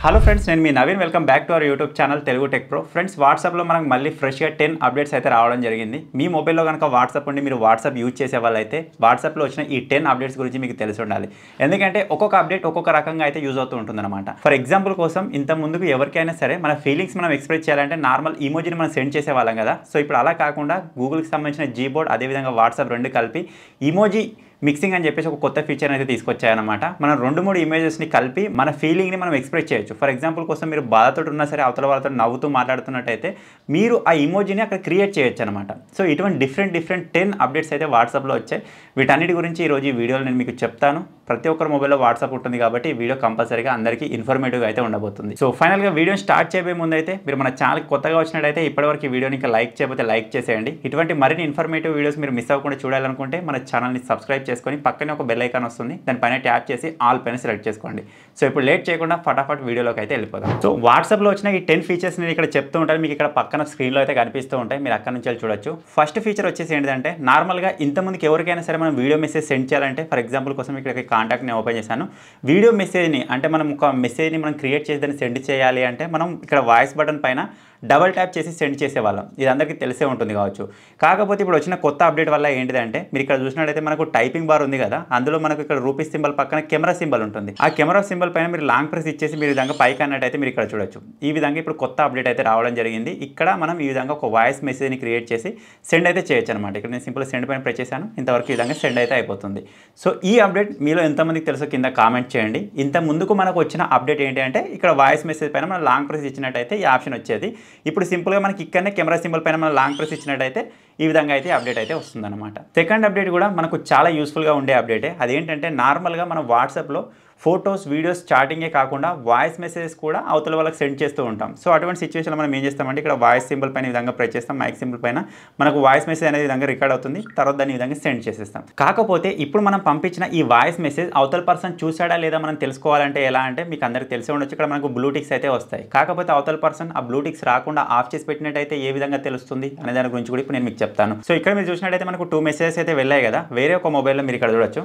Hello friends, నేను మీ Naveen. Welcome back to our YouTube channel Telugu tech pro. Friends, వాట్సాప్లో మనకు మళ్ళీ ఫ్రెష్గా 10 అప్డేట్స్ అయితే రావడం జరిగింది. మీ మొబైల్లో కనుక వాట్సాప్ ఉండి మీరు వాట్సాప్ యూజ్ చేసే వాళ్ళైతే వాట్సాప్లో వచ్చిన ఈ 10 అప్డేట్స్ గురించి మీకు తెలిసి ఉండాలి. ఎందుకంటే ఒక్కొక్క అప్డేట్ ఒక్కొక్క రకంగా అయితే యూజ్ అవుతూ ఉంటుందన్నమాట. ఫర్ ఎగ్జాంపుల్ కోసం ఇంత ముందుకు ఎవరికైనా సరే మన ఫీలింగ్స్ మనం ఎక్స్ప్రెస్ చేయాలంటే నార్మల్ ఇమోజీని మనం సెండ్ చేసేవాళ్ళం కదా. సో ఇప్పుడు అలా కాకుండా గూగుల్కి సంబంధించిన జీబోర్డ్ అదేవిధంగా వాట్సాప్ రెండు కలిపి ఇమోజీ మిక్సింగ్ అని చెప్పేసి ఒక కొత్త ఫీచర్ అయితే తీసుకొచ్చాయన్నమాట. మనం 2-3 ఇమేజెస్ని కలిపి మన ఫీలింగ్ని మనం ఎక్స్ప్రెస్ చేయొచ్చు. ఫర్ ఎగ్జాంపుల్ కోసం మీరు బాధతో ఉన్నా సరే అవతల వాళ్ళతో నవ్వుతూ మాట్లాడుతున్నట్టయితే మీరు ఆ ఇమోజీని అక్కడ క్రియేట్ చేయొచ్చు అనమాట. సో ఇటువంటి డిఫరెంట్ 10 అప్డేట్స్ అయితే వాట్సాప్లో వచ్చాయి. వీటన్నిటి గురించి ఈరోజు ఈ వీడియోలో నేను మీకు చెప్తాను. ప్రతి ఒక్కరి మొబైల్లో వాట్సాప్ ఉంటుంది కాబట్టి ఈ వీడియో కంపల్సరీగా అందరికీ ఇన్ఫర్మేటివ్గా అయితే ఉండబోతుంది. సో ఫైనల్గా వీడియోని స్టార్ట్ చేయబోయే ముందు అయితే మీరు మన ఛానల్కి కొత్తగా వచ్చినట్టయితే ఇప్పటివరకు ఈ వీడియోని ఇంకా లైక్ చేయకపోతే లైక్ చేసేయండి. ఇటువంటి మరిన్ని ఇన్ఫర్మేటివ్ వీడియోస్ మీరు మిస్ అవ్వకుండా చూడాలనుకుంటే మన ఛానల్ని సబ్స్క్రైబ్ చేసుకొని పక్కనే ఒక బెల్ ఐకాన్ వస్తుంది, దానిపైన ట్యాప్ చేసి ఆల్ పైన సెలెక్ట్ చేసుకోండి. సో ఇప్పుడు లేట్ చేయకుండా ఫటాఫట్ వీడియోలోకి అయితే వెళ్ళిపోదాం. సో వాట్సాప్లో వచ్చిన ఈ 10 ఫీచర్స్ నేను ఇక్కడ చెప్తూ ఉంటాను. మీకు ఇక్కడ పక్కన స్క్రీన్లో అయితే కనిపిస్తూ ఉంటాయి, మీరు అక్కడ నుంచి చూడొచ్చు. ఫస్ట్ ఫీచర్ వచ్చేసి ఏంటంటే నార్మల్గా ఇంతకుముందుకి ఎవరికైనా సరే మనం వీడియో మెసేజ్ సెండ్ చేయాలంటే ఫర్ ఎగ్జాంపుల్ కోసం ఇక్కడ కాంటాక్ట్ని ఓపెన్ చేశాను. వీడియో మెసేజ్ని అంటే మనం ఒక మెసేజ్ని మనం క్రియేట్ చేసి దాన్ని సెండ్ చేయాలి అంటే మనం ఇక్కడ వాయిస్ బటన్ పైన డబల్ ట్యాప్ చేసి సెండ్ చేసేవాళ్ళం. ఇది అందరికీ తెలిసే ఉంటుంది కావచ్చు. కాకపోతే ఇప్పుడు వచ్చిన కొత్త అప్డేట్ వల్ల ఏంటిదంటే మీరు ఇక్కడ చూసినట్టయితే మనకు టైపింగ్ బార్ ఉంది కదా, అందులో మనకు ఇక్కడ రూపీస్ సింబల్ పక్కన కెమెరా సింబల్ ఉంటుంది. ఆ కెమెరా సింబల్ పైన మీరు లాంగ్ ప్రెస్ ఇచ్చేసి మీరు విధంగా పైకి అన్నట్టయితే మీరు ఇక్కడ చూడొచ్చు. ఈ విధంగా ఇప్పుడు కొత్త అప్డేట్ అయితే రావడం జరిగింది. ఇక్కడ మనం ఈ విధంగా ఒక వాయిస్ మెసేజ్ని క్రియేట్ చేసి సెండ్ అయితే చేయొచ్చు అనమాట. ఇక్కడ నేను సింపుల్ సెండ్ పైన ప్రెస్ చేశాను, ఇంతవరకు ఈ విధంగా సెండ్ అయితే అయిపోతుంది. సో ఈ అప్డేట్ మీలో ఎంతమందికి తెలుసో కింద కామెంట్ చేయండి. ఇంత ముందుకు మనకు వచ్చిన అప్డేట్ ఏంటి అంటే ఇక్కడ వాయిస్ మెసేజ్ పైన మనం లాంగ్ ప్రెస్ ఇచ్చినట్టయితే ఈ ఆప్షన్ వచ్చేది. ఇప్పుడు సింపుల్గా మనకి ఇక్కడనే కెమెరా సింబల్ పైన మనం లాంగ్ ప్రెస్ ఇచ్చినట్టయితే ఈ విధంగా అయితే అప్డేట్ అయితే వస్తుందన్నమాట. సెకండ్ అప్డేట్ కూడా మనకు చాలా యూస్ఫుల్గా ఉండే అప్డేటే. అదేంటంటే నార్మల్గా మనం వాట్సాప్లో ఫొటోస్, వీడియోస్, చాటింగే కాకుండా వాయిస్ మెసేజెస్ కూడా అవతల వాళ్ళకి సెండ్ చేస్తూ ఉంటాం. సో అటువంటి సిచ్యువేషన్లో మనం ఏం చేస్తామంటే ఇక్కడ వాయిస్ సింబల్ పైన ఈ విధంగా ప్రెస్ చేస్తాం, మైక్ సింబల్ పైన మనకు వాయిస్ మెసేజ్ అనేది విధంగా రికార్డ్ అవుతుంది. తర్వాత దాన్ని ఈ విధంగా సెండ్ చేసేస్తాం. కాకపోతే ఇప్పుడు మనం పంపించిన ఈ వాయిస్ మెసేజ్ అవతల పర్సన్ చూసాడా లేదా మనం తెలుసుకోవాలంటే ఎలా అంటే మీకు అందరికీ తెలిసి ఉండొచ్చు, ఇక్కడ మనకు బ్లూటిక్స్ అయితే వస్తాయి. కాకపోతే అవతల పర్సన్ ఆ బ్లూటిక్స్ రాకుండా ఆఫ్ చేసి పెట్టినట్టయితే ఏ విధంగా తెలుస్తుంది అనే దాని గురించి కూడా ఇప్పుడు నేను మీకు చెప్తాను. సో ఇక్కడ మీరు చూసినట్టయితే మనకు 2 మెసేజెస్ అయితే వెళ్ళాయి కదా. వేరే ఒక మొబైల్లో మీరు ఇక్కడ చూడొచ్చు.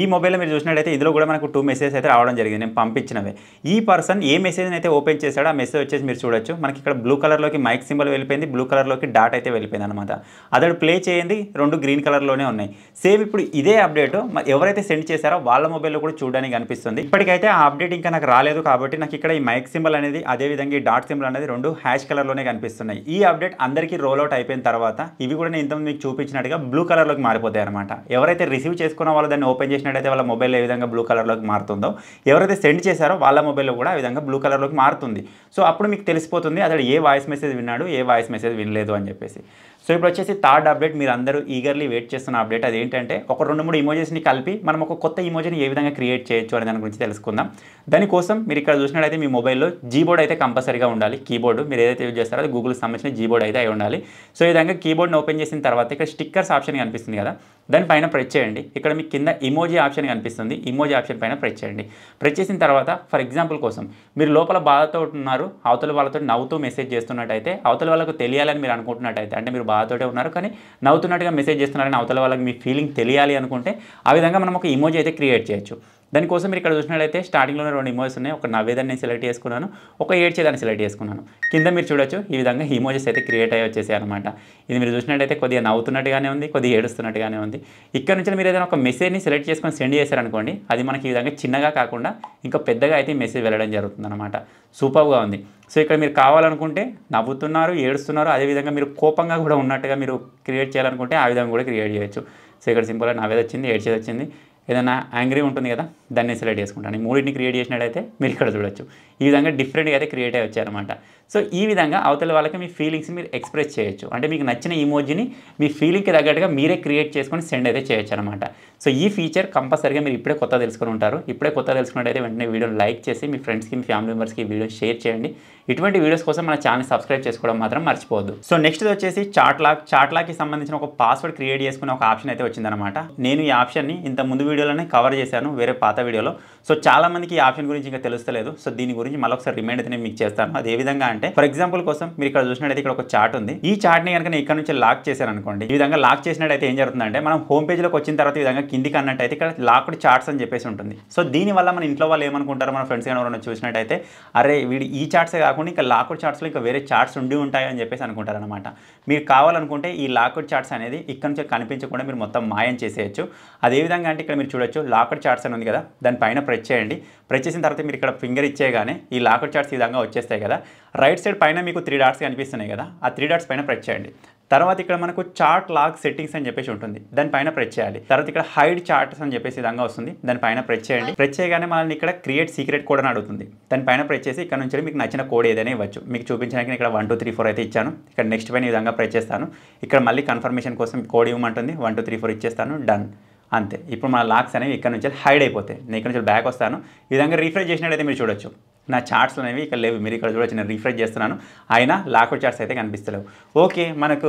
ఈ మొబైల్లో మీరు చూసినట్టయితే ఇందులో కూడా మనకు 2 మెసేజెస్ అయితే రావడం జరిగింది, నేను పంపించినవే. ఈ పర్సన్ ఏ మెసేజ్ని అయితే ఓపెన్ చేశాడో ఆ మెసేజ్ వచ్చేసి మీరు చూడొచ్చు. మనకి ఇక్కడ బ్లూ కలర్లోకి మైక్ సింబల్ వెళ్ళిపోయింది, బ్లూ కలర్లోకి డాట్ అయితే వెళ్ళిపోయింది అనమాట. అతడు ప్లే చేయండి 2 గ్రీన్ కలర్లోనే ఉన్నాయి. సేమ్ ఇప్పుడు ఇదే అప్డేట్ ఎవరైతే సెండ్ చేశారో వాళ్ళ మొబైల్లో కూడా చూడడానికి కనిపిస్తుంది. ఇప్పటికైతే ఆ అప్డేట్ ఇంకా నాకు రాలేదు కాబట్టి నాకు ఇక్కడ ఈ మైక్ సింబల్ అనేది అదేవిధంగా ఈ డాట్ సింబల్ అనేది 2 హ్యాష్ కలర్లోనే కనిపిస్తున్నాయి. ఈ అప్డేట్ అందరికీ రోల్ అవుట్ అయిపోయిన తర్వాత ఇవి కూడా నేను ఇంతకుముందు మీకు చూపించినట్టుగా బ్లూ కలర్లోకి మారిపోతాయి అనమాట. ఎవరైతే రిసీవ్ చేసుకున్న వాళ్ళు దాన్ని ఓపెన్ చేసినట్టయితే వాళ్ళ మొబైల్లో ఏ విధంగా బ్లూ కలర్లోకి మారుతుందో, ఎవరైతే సెండ్ చేశారో వాళ్ళ మొబైల్లో కూడా ఆ విధంగా బ్లూ కలర్లోకి మారుతుంది. సో అప్పుడు మీకు తెలిసిపోతుంది అతడు ఏ వాయిస్ మెసేజ్ విన్నాడు, ఏ వాయిస్ మెసేజ్ వినలేదు అని చెప్పేసి. సో ఇప్పుడు వచ్చేసి థర్డ్ అప్డేట్, మీరు అందరూ ఈగర్లీ వెయిట్ చేస్తున్న అప్డేట్. అదేంటంటే ఒక 2-3 ఇమోజెస్ని కలిపి మనం ఒక కొత్త ఇమోజీని ఏ విధంగా క్రియేట్ చేయొచ్చు అనే దాని గురించి తెలుసుకుందాం. దానికోసం మీరు ఇక్కడ చూసినట్టయితే మీ మొబైల్లో జీబోర్డ్ అయితే కంపల్సరీగా ఉండాలి. కీబోర్డు మీరు ఏదైతే యూజ్ చేస్తారో అది గూగుల్కి సంబంధించిన జీబోర్డ్ అయితే అయి ఉండాలి. సో ఈ విధంగా కీబోర్డ్ని ఓపెన్ చేసిన తర్వాత ఇక్కడ స్టిక్కర్స్ ఆప్షన్ కనిపిస్తుంది కదా, దానిపైన ప్రెస్ చేయండి. ఇక్కడ మీకు కింద ఇమోజీ ఆప్షన్ కనిపిస్తుంది, ఇమోజీ ఆప్షన్ పైన ప్రెస్ చేయండి. ప్రెస్ చేసిన తర్వాత ఫర్ ఎగ్జాంపుల్ కోసం మీరు లోపల బాధతో ఉన్నారు, అవతల వాళ్ళతో నవ్వుతూ మెసేజ్ చేస్తున్నట్టయితే అవతల వాళ్ళకు తెలియాలని మీరు అనుకుంటున్నట్టయితే, అంటే మీరు బాధతోటే ఉన్నారు కానీ నవ్వుతున్నట్టుగా మెసేజ్ చేస్తున్నారని అవతల వాళ్ళకి మీ ఫీలింగ్ తెలియాలి అనుకుంటే ఆ విధంగా మనం ఒక ఇమోజీ అయితే క్రియేట్ చేయొచ్చు. దానికోసం మీరు ఇక్కడ చూసినట్లయితే స్టార్టింగ్లోనే 2 ఇమోజెస్ ఉన్నాయి. ఒక నవ్వేదాన్ని నేను సెలెక్ట్ చేసుకున్నాను, ఒక ఏడ్చేదాన్ని సెలెక్ట్ చేసుకున్నాను. కింద మీరు చూడొచ్చు ఈ విధంగా ఇమోజెస్ అయితే క్రియేట్ అయ్యి వచ్చేసాయి అనమాట. ఇది మీరు చూసినట్టయితే కొద్దిగా నవ్వుతున్నట్టుగానే ఉంది, కొద్దిగా ఏడుస్తున్నట్టుగానే ఉంది. ఇక్కడ నుంచి మీరు ఏదైనా ఒక మెసేజ్ని సెలెక్ట్ చేసుకొని సెండ్ చేశారనుకోండి, అది మనకి ఈ విధంగా చిన్నగా కాకుండా ఇంకా పెద్దగా అయితే ఈ మెసేజ్ వెళ్ళడం జరుగుతుంది అనమాట. సూపర్గా ఉంది. సో ఇక్కడ మీరు కావాలనుకుంటే నవ్వుతున్నారు, ఏడుస్తున్నారు, అదేవిధంగా మీరు కోపంగా కూడా ఉన్నట్టుగా మీరు క్రియేట్ చేయాలనుకుంటే ఆ విధంగా కూడా క్రియేట్ చేయొచ్చు. సో ఇక్కడ సింపుల్గా నవ్వేది వచ్చింది, ఏడ్చేది వచ్చింది, ఏదైనా యాంగ్రీ ఉంటుంది కదా దాన్ని సెలెక్ట్ చేసుకుంటాను. ఈ మూడింటిని క్రియేట్ చేసినట్టయితే మీరు ఇక్కడ చూడొచ్చు ఈ విధంగా డిఫరెంట్గా అయితే క్రియేట్ అయ్యి వచ్చారనమాట. సో ఈ విధంగా అవతల వాళ్ళకి మీ ఫీలింగ్స్ మీరు ఎక్స్ప్రెస్ చేయొచ్చు. అంటే మీకు నచ్చిన ఇమోజీని మీ ఫీలింగ్కి తగ్గట్టుగా మీరే క్రియేట్ చేసుకొని సెండ్ అయితే చేయొచ్చు అనమాట. సో ఈ ఫీచర్ కంపల్సరీగా మీరు ఇప్పుడే కొత్త తెలుసుకొని ఉంటారు. ఇప్పుడే కొత్త తెలుసుకున్నట్టయితే వెంటనే వీడియోని లైక్ చేసి మీ ఫ్రెండ్స్కి, మీ ఫ్యామిలీ మెంబర్స్కి ఈ వీడియో షేర్ చేయండి. ఇటువంటి వీడియోస్ కోసం మన ఛానల్ సబ్స్క్రైబ్ చేసుకోవడం మాత్రం మర్చిపోవద్దు. సో నెక్స్ట్ వచ్చేసి చాట్లాక్కి సంబంధించిన ఒక పాస్వర్డ్ క్రియేట్ చేసుకునే ఒక ఆప్షన్ అయితే వచ్చిందనమాట. నేను ఈ ఆప్షన్ని ఇంత ముందు వీడియోలోనే కవర్ చేశాను వేరే పాత వీడియోలో. సో చాలా మందికి ఈ ఆప్షన్ గురించి ఇంకా తెలుస్తలేదు. సో దీని గురించి మళ్ళీ ఒకసారి రిమైండ్ అయితే నేను మీకు చేస్తాను. అది ఏ విధంగా అంటే ఫర్ ఎగ్జాంపుల్ కోసం మీరు ఇక్కడ చూసినట్టయితే ఇక్కడ ఒక చార్ట్ ఉంది. ఈ చార్ట్ని కనుక నేను ఇక్కడ నుంచి లాక్ చేశాను అనుకోండి, ఈ విధంగా లాక్ చేసినట్టయితే ఏం జరుగుతుందంటే మనం హోమ్ పేజ్లోకి వచ్చిన తర్వాత ఈ విధంగా కిందికి అన్నట్టయితే ఇక్కడ లాక్డ్ చార్ట్స్ అని చెప్పేసి ఉంటుంది. సో దీనివల్ల మన ఇంట్లో వాళ్ళు ఏమనుకుంటారో, మన ఫ్రెండ్స్ కానీ ఎవరైనా చూసినట్టయితే అరే వీడు ఈ చార్ట్సే కాకుండా ఇంకా లాక్డ్ చార్ట్స్లో ఇంకా వేరే చార్ట్స్ ఉండి ఉంటాయి అని చెప్పేసి అనుకుంటారనమాట. మీరు కావాలనుకుంటే ఈ లాక్డ్ చార్ట్స్ అనేది ఇక్కడ నుంచి కనిపించకుండా మీరు మొత్తం మాయం చేసేయచ్చు. అదేవిధంగా అంటే ఇక్కడ మీరు చూడొచ్చు లాక్డ్ చార్ట్స్ అని ఉంది కదా, దానిపైన ప్రెస్ చేయండి. ప్రెస్ చేసిన తర్వాత మీరు ఇక్కడ ఫింగర్ ఇచ్చేయగానే ఈ లాక్డ్ చార్ట్స్ ఈ విధంగా వచ్చేస్తాయి కదా. రైట్ సైడ్ పైన మీకు 3 డాట్స్ కనిపిస్తున్నాయి కదా, ఆ 3 డాట్స్ పైన ప్రెస్ చేయండి. తర్వాత ఇక్కడ మనకు చార్ట్ లాక్ సెట్టింగ్స్ అని చెప్పేసి ఉంటుంది, దానిపైన ప్రెస్ చేయాలి. తర్వాత ఇక్కడ హైడ్ చార్ట్స్ అని చెప్పేసి విధంగా వస్తుంది, దానిపైన ప్రెస్ చేయండి. ప్రెస్ చేయగానే మనల్ని ఇక్కడ క్రియేట్ సీక్రెట్ కోడ్ అని అడుగుతుంది, దానిపైన ప్రెస్ చేసి ఇక్కడ నుంచి మీకు నచ్చిన కోడ్ ఏదైనా ఇవ్వచ్చు. మీకు చూపించడానికి ఇక్కడ 1 2 3 4 అయితే ఇచ్చాను. ఇక్కడ నెక్స్ట్ పైన ఈ విధంగా ప్రెస్ చేస్తాను. ఇక్కడ మళ్ళీ కన్ఫర్మేషన్ కోసం కోడ్ ఇవ్వమంటుంది, 1 2 3 4 ఇచ్చేస్తాను, డన్. అంతే. ఇప్పుడు మన లాక్స్ అనేవి ఇక్కడ నుంచి హైడ్ అయిపోతాయి. నేను ఇక్కడ నుంచి బ్యాక్ వస్తాను. ఈ విధంగా రీఫ్రెష్ చేసినట్టయితే మీరు చూడొచ్చు నా చార్ట్స్ అనేవి ఇక్కడ లేవు. మీరు ఇక్కడ చూడొచ్చు, నేను రీఫ్రెష్ చేస్తున్నాను, అయినా లాక్డ్ చార్ట్స్ అయితే కనిపిస్తలేవు. ఓకే, మనకు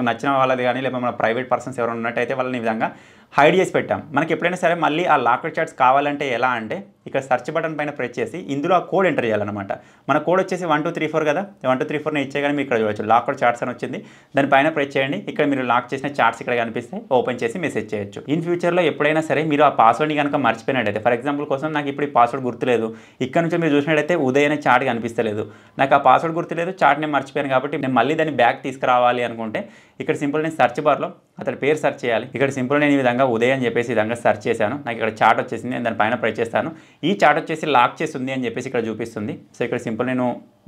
నచ్చిన వాళ్ళది కానీ లేకపోతే మన ప్రైవేట్ పర్సన్స్ ఎవరైనా ఉన్నట్టయితే వాళ్ళని ఈ విధంగా హైడ్ చేసి పెట్టాం. మనకి ఎప్పుడైనా సరే మళ్ళీ ఆ లాక్డ్ చార్ట్స్ కావాలంటే ఎలా అంటే ఇక్కడ సెర్చ్ బటన్ పైన ప్రెస్ చేసి ఇందులో ఆ కోడ్ ఎంటర్ చేయాలన్నమాట. మన కోడ్ వచ్చేసి 1 2 3 4 కదా, 1 2 3 4 ఇచ్చేగానే మీరు ఇక్కడ చూడొచ్చు లాక్డ్ చార్ట్స్ అని వచ్చింది. దానిపైన ప్రెస్ చేయండి. ఇక్కడ మీరు లాక్ చేసిన చార్ట్స్ ఇక్కడ కనిపిస్తే ఓపెన్ చేసి మెసేజ్ చేయొచ్చు. ఇన్ ఫ్యూచర్లో ఎప్పుడైనా సరే మీరు ఆ పాస్వర్డ్ని కనుక మర్చిపోయినట్టయితే, ఫర్ ఎగ్జాంపుల్ కోసం నాకు ఇప్పుడు ఈ పాస్వర్డ్ గుర్తులేదు, ఇక్కడ నుంచి మీరు చూసినట్టయితే ఉదయ్ అనే చార్ట్ కనిపిస్తలేదు, నాకు ఆ పాస్వర్డ్ గుర్తులేదు, చార్ట్ నేను మర్చిపోయాను కాబట్టి నేను మళ్ళీ దాన్ని బ్యాక్ తీసుకురావాలి అనుకుంటే ఇక్కడ సింపుల్ నేను సెర్చ్ బార్లో అతని పేరు సెర్చ్ చేయాలి. ఇక్కడ సింపుల్ నేను ఈ విధంగా ఉదయ్ అని చెప్పేసి ఈ విధంగా సెర్చ్ చేశాను. నాకు ఇక్కడ చార్ట్ వచ్చేసింది, నేను దానిపైన ప్రెస్ చేస్తాను. ఈ చార్ట్ వచ్చేసి లాక్ చేస్తుంది అని చెప్పేసి ఇక్కడ చూపిస్తుంది. సో ఇక్కడ సింపుల్ నేను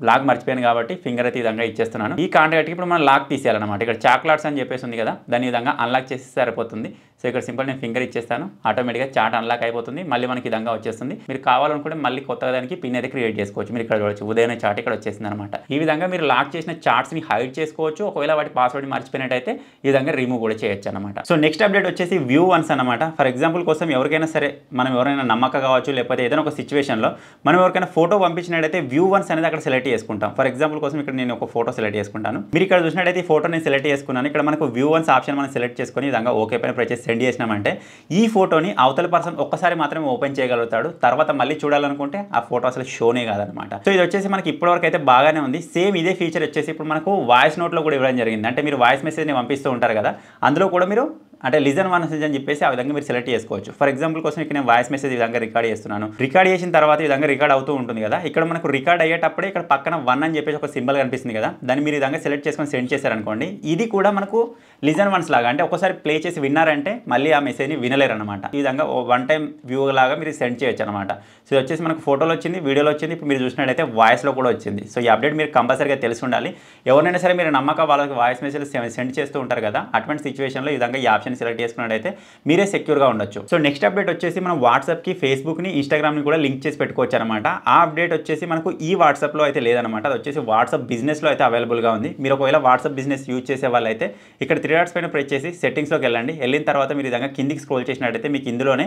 లాక్ మర్చిపోయాను కాబట్టి ఫింగర్ అయితే ఈ విధంగా ఇచ్చేస్తున్నాను. ఈ కాంటాక్ట్కి ఇప్పుడు మనం లాక్ తీసేయాలన్నమాట. ఇక్కడ చాక్లెట్స్ అని చెప్పేసి ఉంది కదా, దాని విధంగా అన్లాక్ చేసి సరిపోతుంది. సో ఇక్కడ సింపుల్ నేను ఫింగర్ ఇచ్చేస్తాను, ఆటోమేటిక్గా చార్ట్ అన్లాక్ అయిపోతుంది. మళ్ళీ మనకి ఈ విధంగా వచ్చేస్తుంది. మీరు కావాలనుకుంటే మళ్ళీ కొత్తగా దానికి పిన్ అయితే క్రియేట్ చేసుకోవచ్చు. మీరు ఇక్కడ చూడవచ్చు ఉదయం చార్ట్ ఇక్కడ వచ్చేసింది అనమాట. ఈ విధంగా మీరు లాక్ చేసిన చార్ట్స్ని హైడ్ చేసుకోవచ్చు. ఒకవేళ వాటి పాస్వర్డ్ మర్చిపోయినట్టయితే ఈ విధంగా రిమూవ్ కూడా చేయొచ్చు అనమాట. సో నెక్స్ట్ అప్డేట్ వచ్చేసి వ్యూ వన్స్ అనమాట. ఫర్ ఎగ్జాంపుల్ కోసం ఎవరికైనా సరే మనం ఎవరైనా నమ్మక కావచ్చు, లేకపోతే ఏదైనా ఒక సిచ్యువేషన్లో మనం ఎవరికైనా ఫోటో పంపించినట్టయితే వ్యూ వన్స్ అనేది అక్కడ సెలెక్ట్ చేసుకుంటాం. ఫర్ ఎగ్జాంపుల్ కోసం ఇక్కడ నేను ఒక ఫోటో సెలెక్ట్ చేసుకుంటాను. మీరు ఇక్కడ చూసినట్టయితే ఈ ఫోటో నేను సెలెక్ట్ చేసుకున్నాను. ఇక్కడ మనకు వ్యూ వన్స్ ఆప్షన్ మనం సెలెక్ట్ చేసుకొని ఈ విధంగా ఓకే పైన ప్రెస్ చేసి సెండ్ చేసినామంటే ఈ ఫోటోని అవతల పర్సన్ ఒక్కసారి మాత్రమే ఓపెన్ చేయగలుగుతాడు. తర్వాత మళ్ళీ చూడాలనుకుంటే ఆ ఫోటో అసలు షోనే కాదనమాట. సో ఇది వచ్చేసి మనకి ఇప్పటివరకు అయితే బాగానే ఉంది. సేమ్ ఇదే ఫీచర్ వచ్చేసి ఇప్పుడు మనకు వాయిస్ నోట్లో కూడా ఇవ్వడం జరిగింది. అంటే మీరు వాయిస్ మెసేజ్ని పంపిస్తూ ఉంటారు కదా, అందులో కూడా మీరు అంటే లిజన్ వన్ మెసేజ్ అని చెప్పేసి ఆ విధంగా మీరు సెలెక్ట్ చేసుకోవచ్చు. ఫర్ ఎగ్జాంపుల్ కోసం ఇక్కడ నేను వాయిస్ మెసేజ్ ఈ విధంగా రికార్డ్ చేస్తున్నాను. రికార్డ్ చేసిన తర్వాత ఈ విధంగా రికార్డ్ అవుతూ ఉంటుంది కదా, ఇక్కడ మనకు రికార్డ్ అయ్యేటప్పుడే ఇక్కడ పక్కన 1 అని చెప్పేసి ఒక సింబల్ కనిపిస్తుంది కదా, దాన్ని మీరు ఈ విధంగా సెలెక్ట్ చేసుకొని సెండ్ చేశారనుకోండి, ఇది కూడా మనకు లిజన్ వన్స్ లాగా, అంటే ఒకసారి ప్లే చేసి విన్నారంటే మళ్ళీ ఆ మెసేజ్ని వినలేరు అనమాట. ఈ విధంగా 1 టైం వ్యూ లాగా మీరు సెండ్ చేయొచ్చు అనమాట. సో ఇది వచ్చేసి మనకు ఫోటోలో వచ్చింది, వీడియోలో వచ్చింది, ఇప్పుడు మీరు చూసినట్టయితే వాయిస్లో కూడా వచ్చింది. సో ఈ అప్డేట్ మీరు కంపల్సరీగా తెలిసి ఉండాలి. ఎవరైనా సరే మీరు నమ్మక వాళ్ళకి వాయిస్ మెసేజ్ సెండ్ చేస్తూ ఉంటారు కదా, అటువంటి సిచ్యువేషన్లో ఈ విధంగా ఈ ఆప్షన్ సెలెక్ట్ చేసుకున్నట్టయితే మీరే సెక్యూర్గా ఉండొచ్చు. సో నెక్స్ట్ అప్డేట్ వచ్చేసి మనం వాట్సాప్కి, ఫేస్బుక్ని, ఇన్స్టాగ్రామ్ని కూడా లింక్ చేసి పెట్టుకోవచ్చు అనమాట. ఆ అప్డేట్ వచ్చేసి మనకు ఈ వాట్సాప్లో అయితే లేదనమాట. అది వచ్చేసి వాట్సాప్ బిజినెస్లో అయితే అవైలబుల్గా ఉంది. మీరు ఒకవేళ వాట్సాప్ బిజినెస్ యూజ్ చేసే వాళ్ళైతే ఇక్కడ 3 డాట్స్ పైన ప్రెస్ చేసి సెట్టింగ్స్లోకి వెళ్ళండి. వెళ్ళిన తర్వాత మీరు ఈ విధంగా కిందికి స్క్రోల్ చేసినట్టయితే మీకు ఇందులోనే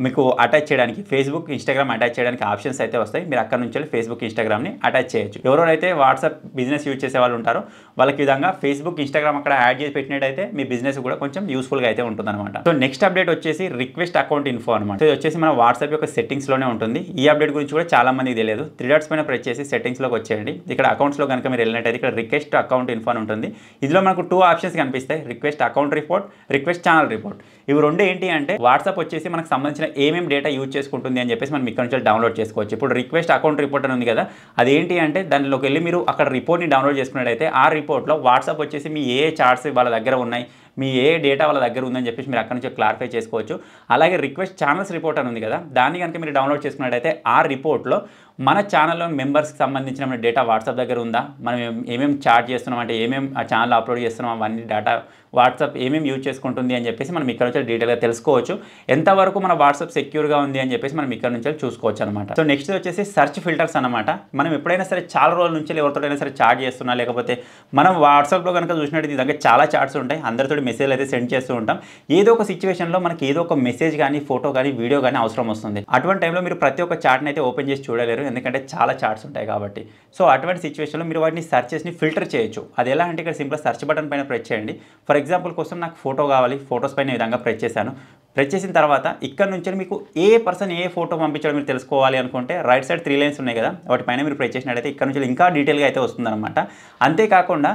మీకు అటాచ్ చేయడానికి ఫేస్బుక్, ఇన్స్టాగ్రామ్ అటాచ్ చేయడానికి ఆప్షన్స్ అయితే వస్తాయి. మీరు అక్కడ నుంచి ఫేస్బుక్, ఇన్స్టాగ్రామ్ని అటాచ్ చేయొచ్చు. ఎవరైతే వాట్సాప్ బిజినెస్ యూజ్ చేసే వాళ్ళు ఉంటారో వాళ్ళకి విధంగా ఫేస్బుక్, ఇన్స్టాగ్రామ్ అక్కడ యాడ్ చేసి పెట్టినట్టయితే మీ బిజినెస్ కూడా కొంచెం యూస్ఫుల్గా అయితే ఉంటుందన్నమాట. సో నెక్స్ట్ అప్డేట్ వచ్చేసి రిక్వెస్ట్ అకౌంట్ ఇన్ఫో అనమాట. సో ఇది వచ్చేసి మన వాట్సాప్ యొక్క సెట్టింగ్స్లోనే ఉంటుంది. ఈ అప్డేట్ గురించి కూడా చాలా మందికి తెలియదు. 3 డాట్స్ పైన ప్రెస్ చేసి సెట్టింగ్స్లోకి వచ్చేయండి. ఇక్కడ అకౌంట్స్లో కనుక మీరు వెళ్ళినట్టయితే ఇక్కడ రిక్వెస్ట్ అకౌంట్ ఇన్ఫో అని ఉంటుంది. ఇందులో మనకు 2 ఆప్షన్స్ కనిపిస్తాయి, request account report, request channel report. ఇవి రెండు ఏంటి అంటే వాట్సాప్ వచ్చేసి మనకు సంబంధించిన ఏమేమి డేటా యూజ్ చేసుకుంటుంది అని చెప్పేసి మనం ఇక్కడ నుంచి డౌన్లోడ్ చేసుకోవచ్చు. ఇప్పుడు రిక్వెస్ట్ అకౌంట్ రిపోర్ట్ అని ఉంది కదా, అదేంటి అంటే దానిలోకి వెళ్ళి మీరు అక్కడ రిపోర్ట్ని డౌన్లోడ్ చేసుకున్నట్టయితే ఆ రిపోర్ట్లో వాట్సాప్ వచ్చేసి మీ ఏ చార్ట్స్ వాళ్ళ దగ్గర ఉన్నాయి, మీ ఏ డేటా వాళ్ళ దగ్గర ఉందని చెప్పేసి మీరు అక్కడ నుంచి క్లారిఫై చేసుకోవచ్చు. అలాగే రిక్వెస్ట్ ఛానల్స్ రిపోర్ట్ అని ఉంది కదా, దాన్ని కనుక మీరు డౌన్లోడ్ చేసుకున్నట్టయితే ఆ రిపోర్ట్లో మన ఛానల్లో మెంబర్స్కి సంబంధించిన డేటా వాట్సాప్ దగ్గర ఉందా, మనం ఏమేమి చాట్ చేస్తున్నాం, అంటే ఏమేమి ఆ ఛానల్ అప్లోడ్ చేస్తున్నాం, అవన్నీ డేటా వాట్సాప్ ఏమేమి యూజ్ చేసుకుంటుంది అని చెప్పేసి మనం ఇక్కడ నుంచి డీటెయిల్గా తెలుసుకోవచ్చు. ఎంతవరకు మన వాట్సాప్ సెక్యూర్గా ఉంది అని చెప్పేసి మనం ఇక్కడ నుంచి చూసుకోవచ్చు అనమాట. సో నెక్స్ట్ వచ్చేసి సెర్చ్ ఫిల్టర్స్ అనమాట. మనం ఎప్పుడైనా సరే చాలా రోజుల నుంచి ఎవరితోటైనా సరే చాట్ చేస్తున్నా, లేకపోతే మనం వాట్సాప్లో కనుక చూసినట్టు దగ్గర చాలా చాట్స్ ఉంటాయి, అందరితో మెసేజ్లు అయితే సెండ్ చేస్తూ ఉంటాం. ఏదో ఒక సిచ్యువేషన్లో మనకి ఏదో ఒక మెసేజ్ కానీ, ఫోటో కానీ, వీడియో కానీ అవసరం వస్తుంది. అటువంటి టైంలో మీరు ప్రతి ఒక్క చాట్ని అయితే ఓపెన్ చేసి చూడలేరు, ఎందుకంటే చాలా చాట్స్ ఉంటాయి కాబట్టి. సో అటువంటి సిచ్యువేషన్లో మీరు వాటిని సెర్చ్ చేసి ఫిల్టర్ చేయొచ్చు. అది ఎలా అంటే ఇక్కడ సింపుల్ సెర్చ్ బటన్ పైన ప్రెస్ చేయండి. ఫర్ ఎగ్జాంపుల్ కోసం నాకు ఫోటో కావాలి, ఫోటోస్ పైన ఈ విధంగా ప్రెస్ చేశాను. ప్రెస్ చేసిన తర్వాత ఇక్కడ నుంచి మీకు ఏ పర్సన్ ఏ ఫోటో పంపించడం మీరు తెలుసుకోవాలి అనుకుంటే రైట్ సైడ్ 3 లైన్స్ ఉన్నాయి కదా, వాటి పైన మీరు ప్రెస్ చేసినట్టయితే ఇక్కడ నుంచి ఇంకా డీటెయిల్గా అయితే వస్తుందన్నమాట. అంతేకాకుండా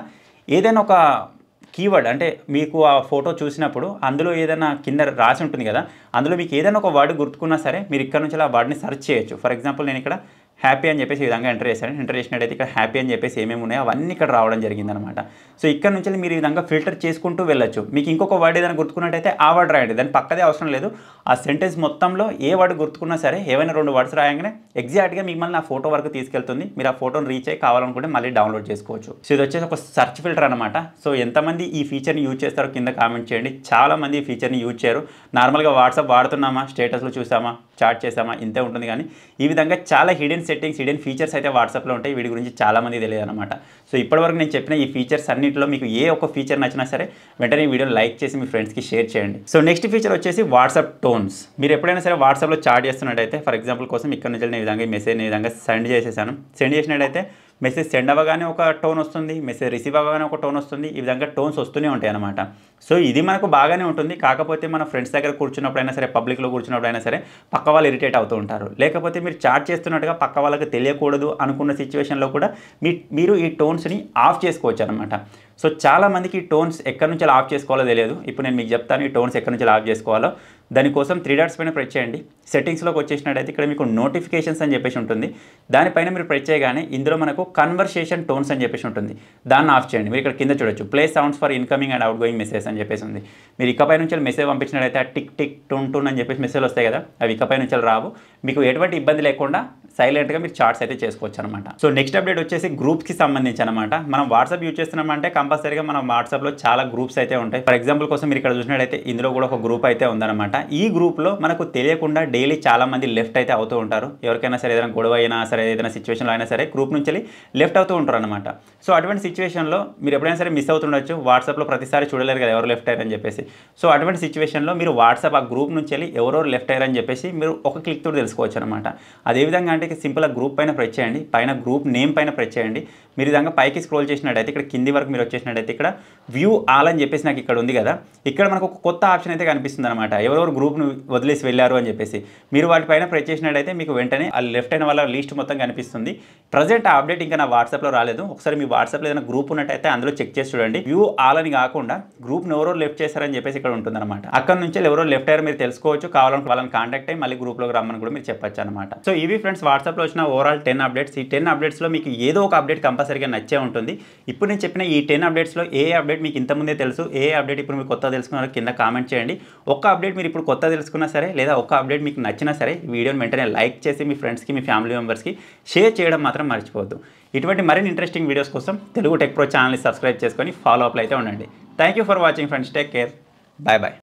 ఏదైనా ఒక కీవర్డ్ అంటే మీకు ఆ ఫోటో చూసినప్పుడు అందులో ఏదైనా కింద రాసి ఉంటుంది కదా, అందులో మీకు ఏదైనా ఒక వర్డ్ గుర్తుకున్నా సరే మీరు ఇక్కడ నుంచి ఆ వర్డ్ని సెర్చ్ చేయొచ్చు. ఫర్ ఎగ్జాంపుల్ నేను ఇక్కడ హ్యాపీ అని చెప్పేసి ఈ విధంగా ఎంటర్ చేశాను. ఎంటర్ చేసినట్టయితే ఇక్కడ హ్యాపీ అని చెప్పేసి ఏమేమి ఉన్నాయో అవన్నీ ఇక్కడ రావడం జరిగిందనమాట. సో ఇక్కడ నుంచి మీరు ఈ విధంగా ఫిల్టర్ చేసుకుంటూ వెళ్ళొచ్చు. మీకు ఇంకొక వర్డ్ ఏదైనా గుర్తుకున్నట్టయితే ఆ వర్డ్ రాయండి, దాని పక్కదే అవసరం లేదు. ఆ సెంటెన్స్ మొత్తంలో ఏ వర్డ్ గుర్తుకున్నా సరే ఏవైనా 2 వర్డ్స్ రాయంగానే ఎగ్జాక్ట్గా మిమ్మల్ని ఆ ఫోటో వరకు తీసుకెళ్తుంది. మీరు ఆ ఫోటోని రీచ్ అయ్యి కావాలనుకుంటే మళ్ళీ డౌన్లోడ్ చేసుకోవచ్చు. సో ఇది వచ్చేసి ఒక సెర్చ్ ఫిల్టర్ అనమాట. సో ఎంతమంది ఈ ఫీచర్ని యూజ్ చేస్తారో కింద కామెంట్ చేయండి. చాలామంది ఈ ఫీచర్ని యూజ్ చేయరు. నార్మల్గా వాట్సాప్ వాడుతున్నామా, స్టేటస్లో చూసామా, చాట్ చేసామా, ఇంతే ఉంటుంది. కానీ ఈ విధంగా చాలా హిడెన్ సెట్టింగ్స్, హిడెన్ ఫీచర్స్ అయితే వాట్సాప్లో ఉంటాయి. వీటి గురించి చాలామంది తెలియదు అనమాట. సో ఇప్పటివరకు నేను చెప్పిన ఈ ఫీచర్స్ అన్నింటిలో మీకు ఏ ఒక్క ఫీచర్ నచ్చినా సరే వెంటనే ఈ వీడియోని లైక్ చేసి మీ ఫ్రెండ్స్కి షేర్ చేయండి. సో నెక్స్ట్ ఫీచర్ వచ్చేసి వాట్సాప్ టోన్స్. మీరు ఎప్పుడైనా సరే వాట్సాప్లో చాట్ చేస్తున్నట్టయితే ఫర్ ఎగ్జాంపుల్ కోసం ఇక్కడ నుంచి నేను ఈ విధంగా ఈ మెసేజ్ ఈ విధంగా సెండ్ చేసేసాను. సెండ్ చేసినట్టయితే మెసేజ్ సెండ్ అవ్వగానే ఒక టోన్ వస్తుంది, మెసేజ్ రిసీవ్ అవ్వగానే ఒక టోన్ వస్తుంది. ఈ విధంగా టోన్స్ వస్తూనే ఉంటాయి అనమాట. సో ఇది మనకు బాగానే ఉంటుంది. కాకపోతే మన ఫ్రెండ్స్ దగ్గర కూర్చున్నప్పుడైనా సరే, పబ్లిక్లో కూర్చున్నప్పుడైనా సరే పక్క వాళ్ళు ఇరిటేట్ అవుతూ ఉంటారు. లేకపోతే మీరు చాట్ చేస్తున్నట్టుగా పక్క వాళ్ళకి తెలియకూడదు అనుకున్న సిచ్యువేషన్లో కూడా మీరు ఈ టోన్స్ని ఆఫ్ చేసుకోవచ్చు అనమాట. సో చాలామందికి ఈ టోన్స్ ఎక్కడి నుంచి ఆఫ్ చేసుకోవాలో తెలియదు. ఇప్పుడు నేను మీకు చెప్తాను ఈ టోన్స్ ఎక్కడి నుంచి ఆఫ్ చేసుకోవాలో. దానికోసం 3 డాట్స్ పైన ప్రెస్ చేయండి. సెట్టింగ్స్లోకి వచ్చేసినట్టయితే ఇక్కడ మీకు నోటిఫికేషన్స్ అని చెప్పేసి ఉంటుంది. దానిపైన మీరు ప్రెస్ చేయగానే ఇందులో మనకు కన్వర్సేషన్ టోన్స్ అని చెప్పేసి ఉంటుంది. దాన్ని ఆఫ్ చేయండి. మీరు ఇక్కడ కింద చూడొచ్చు play sounds for incoming and outgoing message అని చెప్పేసి ఉంది. మీరు ఇకపై నుంచి మెసేజ్ పంపించినట్టయితే టిక్ టిక్ టూన్ టూన్ అని చెప్పేసి మెసేజ్ వస్తాయి కదా, అవి ఇకపై నుంచి రావు. మీకు ఎటువంటి ఇబ్బంది లేకుండా సైలెంట్గా మీరు చాట్స్ అయితే చేసుకోవచ్చు అనమాట. సో నెక్స్ట్ అప్డేట్ వచ్చేసి గ్రూప్స్కి సంబంధించి అనమాట. మనం వాట్సాప్ యూజ్ చేస్తున్నామంటే కంపల్సరీగా మనం వాట్సాప్లో చాలా గ్రూప్స్ అయితే ఉంటాయి. ఫర్ ఎగ్జాంపుల్ కోసం మీరు ఇక్కడ చూసినట్టయితే ఇందులో కూడా ఒక గ్రూప్ అయితే ఉందన్నమాట. ఈ గ్రూప్లో మనకు తెలియకుండా డైలీ చాలామంది లెఫ్ట్ అయితే అవుతూ ఉంటారు. ఎవరికైనా సరే ఏదైనా గొడవ అయినా సరే, ఏదైనా సిచ్యువేషన్లో అయినా సరే గ్రూప్ నుంచి లెఫ్ట్ అవుతూ ఉంటారు అనమాట. సో అటువంటి సిచ్యువేషన్లో మీరు ఎప్పుడైనా సరే మిస్ అవుతుండొచ్చు. వాట్సాప్లో ప్రతిసారి చూడలేరు కదా ఎవరు లెఫ్ట్ అయ్యారని చెప్పేసి. సో అటువంటి సిచ్యువేషన్లో మీరు వాట్సాప్ ఆ గ్రూప్ నుంచి ఎవరెవరు లెఫ్ట్ అయ్యారని చెప్పేసి మీరు ఒక క్లిక్ తోటి తెలుసుకోవచ్చు అనమాట. అదేవిధంగా అంటే సింపుల్గా గ్రూప్ పైన ప్రెస్ చేయండి, పైన గ్రూప్ నేమ్ పైన ప్రెస్ చేయండి. మీరు విధంగా పైకి స్క్రోల్ చేసినట్టయితే ఇక్కడ కింది వరకు మీరు వచ్చేసినట్టయితే ఇక్కడ వ్యూ ఆల్ అని చెప్పేసి నాకు ఇక్కడ ఉంది కదా, ఇక్కడ మనకు ఒక కొత్త ఆప్షన్ అయితే కనిపిస్తుంది అనమాట. ఎవరెవరు గ్రూప్ను వదిలేసి వెళ్ళారు అని చెప్పేసి మీరు వాటిపైన ప్రెస్ చేసినట్టయితే మీకు వెంటనే ఆ లెఫ్ట్ అయిన వాళ్ళ లిస్ట్ మొత్తం కనిపిస్తుంది. ప్రజెంట్ ఆ అప్డేట్ ఇంకా నా వాట్సాప్లో రాలేదు. ఒకసారి మీ వాట్సాప్లో ఏదైనా గ్రూప్ ఉన్నట్టయితే అందులో చెక్ చేసి చూడండి. వ్యూ ఆల్ అని కాకుండా గ్రూప్ను ఎవరో లెఫ్ట్ చేశారని చెప్పేసి ఇక్కడ ఉంటుంది అనమాట. అక్కడ నుంచి ఎవరో లెఫ్ట్ అయ్యారు మీరు తెలుసుకోవచ్చు. కావాలంటే వాళ్ళని కాంటాక్ట్ అయ్యి మళ్ళీ గ్రూప్లోకి రమ్మని కూడా మీరు చెప్పచ్చు అనమాట. సో ఇవి ఫ్రెండ్స్ వాట్సాప్లో వచ్చిన ఓవరాల్ 10 అప్డేట్స్. ఈ 10 అప్డేట్స్లో మీకు ఏదో ఒక అప్డేట్ కంపల్సరీగా నచ్చే ఉంటుంది. ఇప్పుడు నేను చెప్పిన ఈ 10 అప్డేట్స్లో ఏ అప్డేట్ మీకు ఇంతకుముందే తెలుసు, ఏ అప్డేట్ ఇప్పుడు మీరు కొత్త తెలుసుకున్నారో కింద కామెంట్ చేయండి. ఒక్క అప్డేట్ మీరు ఇప్పుడు కొత్త తెలుసుకున్నా సరే, లేదా ఒక్క అప్డేట్ మీకు నచ్చినా సరే వీడియోని వెంటనే లైక్ చేసి మీ ఫ్రెండ్స్కి, మీ ఫ్యామిలీ మెంబర్స్కి షేర్ చేయడం మాత్రం మర్చిపోవద్దు. ఇటువంటి మరిన్ని ఇంట్రెస్టింగ్ వీడియోస్ కోసం తెలుగు టెక్ ప్రో ఛానల్ని సబ్స్క్రైబ్ చేసుకొని ఫాలో అప్లో అయితే ఉండండి. Thank you for watching friends. Take care. Bye bye.